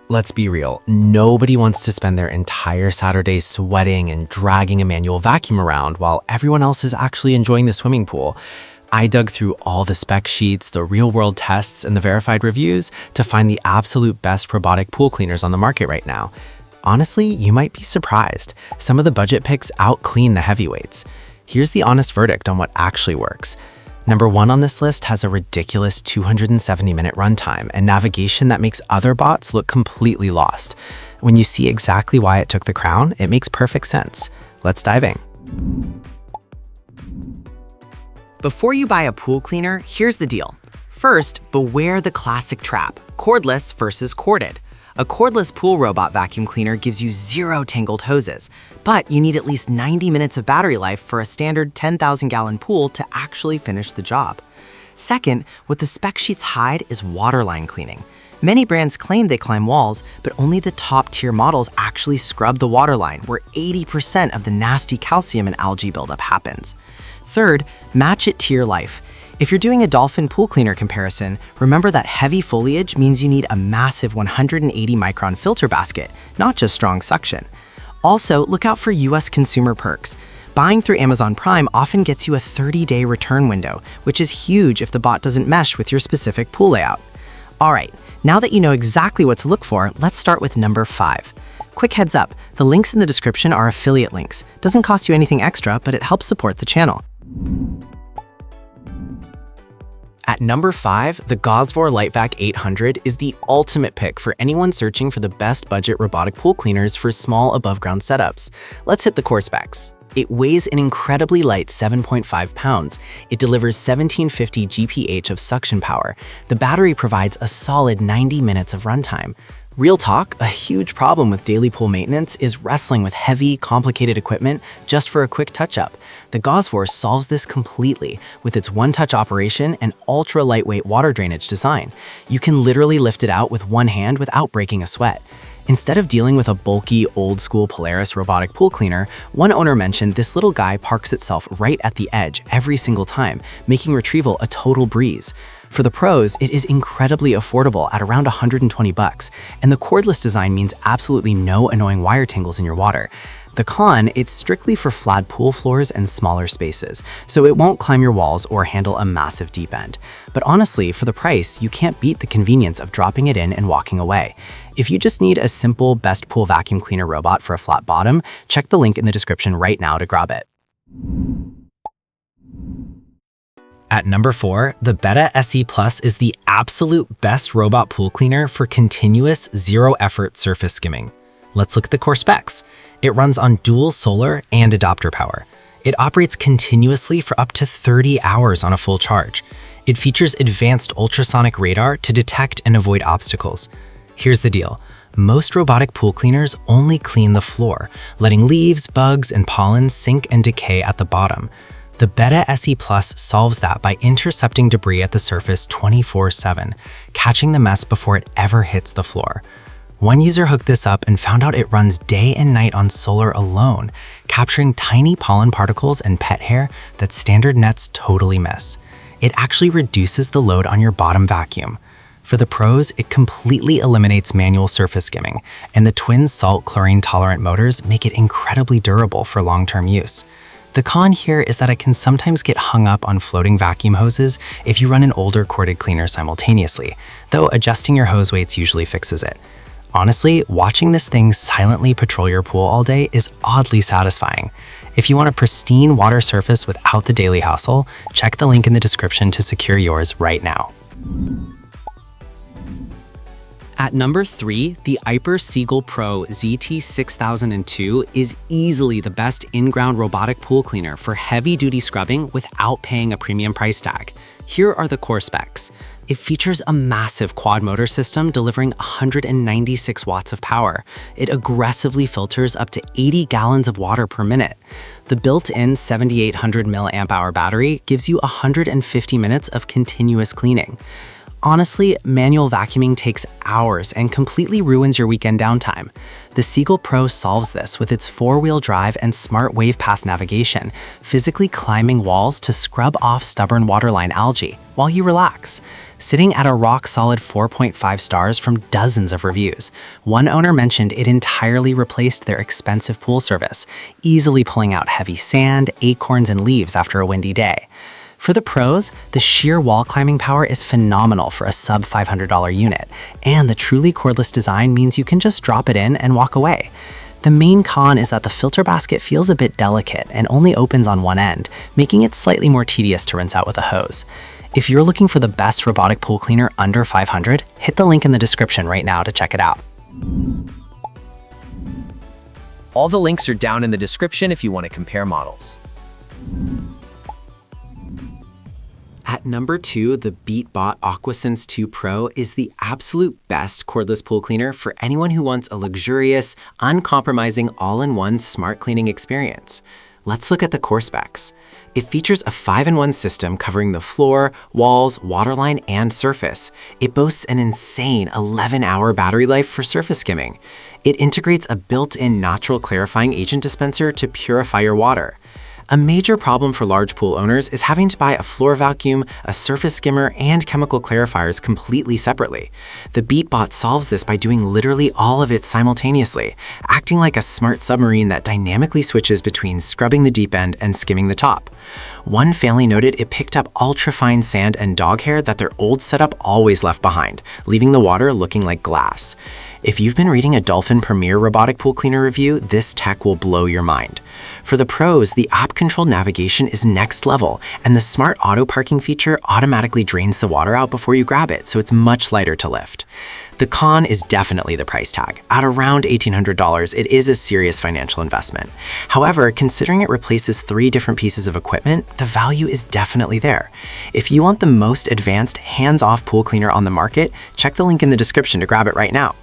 Let's be real, nobody wants to spend their entire Saturday sweating and dragging a manual vacuum around while everyone else is actually enjoying the swimming pool. I dug through all the spec sheets, the real-world tests, and the verified reviews to find the absolute best robotic pool cleaners on the market right now. Honestly, you might be surprised. Some of the budget picks out-clean the heavyweights. Here's the honest verdict on what actually works. Number 1 on this list has a ridiculous 270-minute runtime and navigation that makes other bots look completely lost. When you see exactly why it took the crown, it makes perfect sense. Let's dive in. Before you buy a pool cleaner, here's the deal. First, beware the classic trap, cordless versus corded. A cordless pool robot vacuum cleaner gives you 0 tangled hoses, but you need at least 90 minutes of battery life for a standard 10,000-gallon pool to actually finish the job. Second, what the spec sheets hide is waterline cleaning. Many brands claim they climb walls, but only the top-tier models actually scrub the waterline, where 80% of the nasty calcium and algae buildup happens. Third, match it to your life. If you're doing a Dolphin pool cleaner comparison, remember that heavy foliage means you need a massive 180-micron filter basket, not just strong suction. Also, look out for US consumer perks. Buying through Amazon Prime often gets you a 30-day return window, which is huge if the bot doesn't mesh with your specific pool layout. All right, now that you know exactly what to look for, let's start with number 5. Quick heads up, the links in the description are affiliate links. Doesn't cost you anything extra, but it helps support the channel. At number 5, the Gosvor LiteVac 800 is the ultimate pick for anyone searching for the best budget robotic pool cleaners for small above-ground setups. Let's hit the core specs. It weighs an incredibly light 7.5 pounds. It delivers 1750 GPH of suction power. The battery provides a solid 90 minutes of runtime. Real talk, a huge problem with daily pool maintenance is wrestling with heavy, complicated equipment just for a quick touch-up. The Gosvor solves this completely with its one-touch operation and ultra-lightweight water drainage design. You can literally lift it out with one hand without breaking a sweat. Instead of dealing with a bulky, old-school Polaris robotic pool cleaner, one owner mentioned this little guy parks itself right at the edge every single time, making retrieval a total breeze. For the pros, it is incredibly affordable at around $120, and the cordless design means absolutely no annoying wire tangles in your water. The con, it's strictly for flat pool floors and smaller spaces, so it won't climb your walls or handle a massive deep end. But honestly, for the price, you can't beat the convenience of dropping it in and walking away. If you just need a simple best pool vacuum cleaner robot for a flat bottom, check the link in the description right now to grab it. At number 4, the Betta SE Plus is the absolute best robot pool cleaner for continuous, zero-effort surface skimming. Let's look at the core specs. It runs on dual solar and adapter power. It operates continuously for up to 30 hours on a full charge. It features advanced ultrasonic radar to detect and avoid obstacles. Here's the deal. Most robotic pool cleaners only clean the floor, letting leaves, bugs, and pollen sink and decay at the bottom. The Betta SE Plus solves that by intercepting debris at the surface 24/7, catching the mess before it ever hits the floor. One user hooked this up and found out it runs day and night on solar alone, capturing tiny pollen particles and pet hair that standard nets totally miss. It actually reduces the load on your bottom vacuum. For the pros, it completely eliminates manual surface skimming, and the twin salt chlorine tolerant motors make it incredibly durable for long-term use. The con here is that it can sometimes get hung up on floating vacuum hoses if you run an older corded cleaner simultaneously, though adjusting your hose weights usually fixes it. Honestly, watching this thing silently patrol your pool all day is oddly satisfying. If you want a pristine water surface without the daily hassle, check the link in the description to secure yours right now. At number 3, the Aiper Seagull Pro ZT6002 is easily the best in-ground robotic pool cleaner for heavy-duty scrubbing without paying a premium price tag. Here are the core specs. It features a massive quad motor system delivering 196 watts of power. It aggressively filters up to 80 gallons of water per minute. The built-in 7800 mAh battery gives you 150 minutes of continuous cleaning. Honestly, manual vacuuming takes hours and completely ruins your weekend downtime. The Seagull Pro solves this with its 4-wheel drive and smart wave path navigation, physically climbing walls to scrub off stubborn waterline algae while you relax. Sitting at a rock-solid 4.5 stars from dozens of reviews. One owner mentioned it entirely replaced their expensive pool service, easily pulling out heavy sand, acorns, and leaves after a windy day. For the pros, the sheer wall climbing power is phenomenal for a sub $500 unit, and the truly cordless design means you can just drop it in and walk away. The main con is that the filter basket feels a bit delicate and only opens on one end, making it slightly more tedious to rinse out with a hose. If you're looking for the best robotic pool cleaner under $500, hit the link in the description right now to check it out. All the links are down in the description if you want to compare models. At number 2, the Beatbot AquaSense 2 Pro is the absolute best cordless pool cleaner for anyone who wants a luxurious, uncompromising, all-in-one smart cleaning experience. Let's look at the core specs. It features a 5-in-1 system covering the floor, walls, waterline, and surface. It boasts an insane 11-hour battery life for surface skimming. It integrates a built-in natural clarifying agent dispenser to purify your water. A major problem for large pool owners is having to buy a floor vacuum, a surface skimmer, and chemical clarifiers completely separately. The Beatbot solves this by doing literally all of it simultaneously, acting like a smart submarine that dynamically switches between scrubbing the deep end and skimming the top. One family noted it picked up ultra-fine sand and dog hair that their old setup always left behind, leaving the water looking like glass. If you've been reading a Dolphin Premier robotic pool cleaner review, this tech will blow your mind. For the pros, the app-controlled navigation is next level, and the smart auto parking feature automatically drains the water out before you grab it, so it's much lighter to lift. The con is definitely the price tag. At around $1,800, it is a serious financial investment. However, considering it replaces 3 different pieces of equipment, the value is definitely there. If you want the most advanced, hands-off pool cleaner on the market, check the link in the description to grab it right now.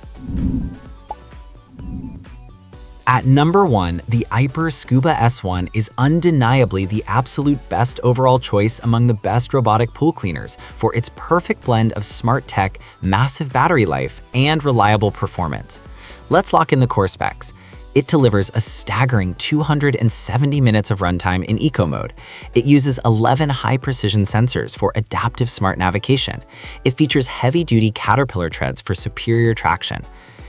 At number 1, the Aiper Scuba S1 is undeniably the absolute best overall choice among the best robotic pool cleaners for its perfect blend of smart tech, massive battery life, and reliable performance. Let's lock in the core specs. It delivers a staggering 270 minutes of runtime in eco mode. It uses 11 high-precision sensors for adaptive smart navigation. It features heavy-duty Caterpillar treads for superior traction.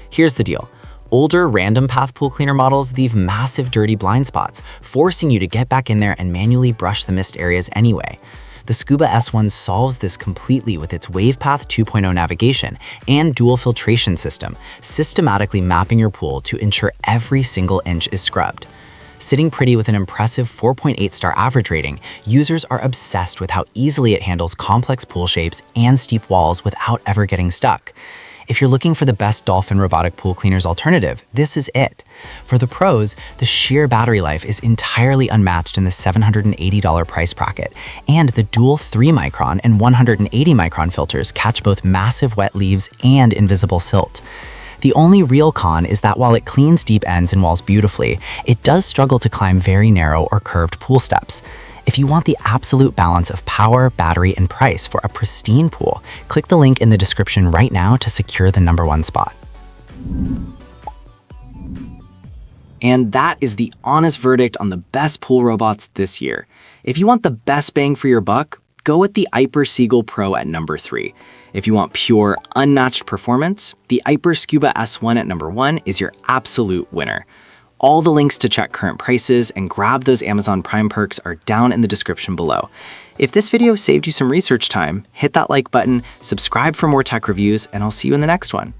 Here's the deal. Older random path pool cleaner models leave massive dirty blind spots, forcing you to get back in there and manually brush the mist areas anyway. The Scuba S1 solves this completely with its WavePath 2.0 navigation and dual filtration system, systematically mapping your pool to ensure every single inch is scrubbed. Sitting pretty with an impressive 4.8-star average rating, users are obsessed with how easily it handles complex pool shapes and steep walls without ever getting stuck. If you're looking for the best Dolphin robotic pool cleaners alternative, this is it. For the pros, the sheer battery life is entirely unmatched in the $780 price bracket, and the dual 3-micron and 180-micron filters catch both massive wet leaves and invisible silt. The only real con is that while it cleans deep ends and walls beautifully, it does struggle to climb very narrow or curved pool steps. If you want the absolute balance of power, battery, and price for a pristine pool, click the link in the description right now to secure the number 1 spot. And that is the honest verdict on the best pool robots this year. If you want the best bang for your buck, go with the Aiper Seagull Pro at number 3. If you want pure, unmatched performance, the Aiper Scuba S1 at number 1 is your absolute winner. All the links to check current prices and grab those Amazon Prime perks are down in the description below. If this video saved you some research time, hit that like button, subscribe for more tech reviews, and I'll see you in the next one.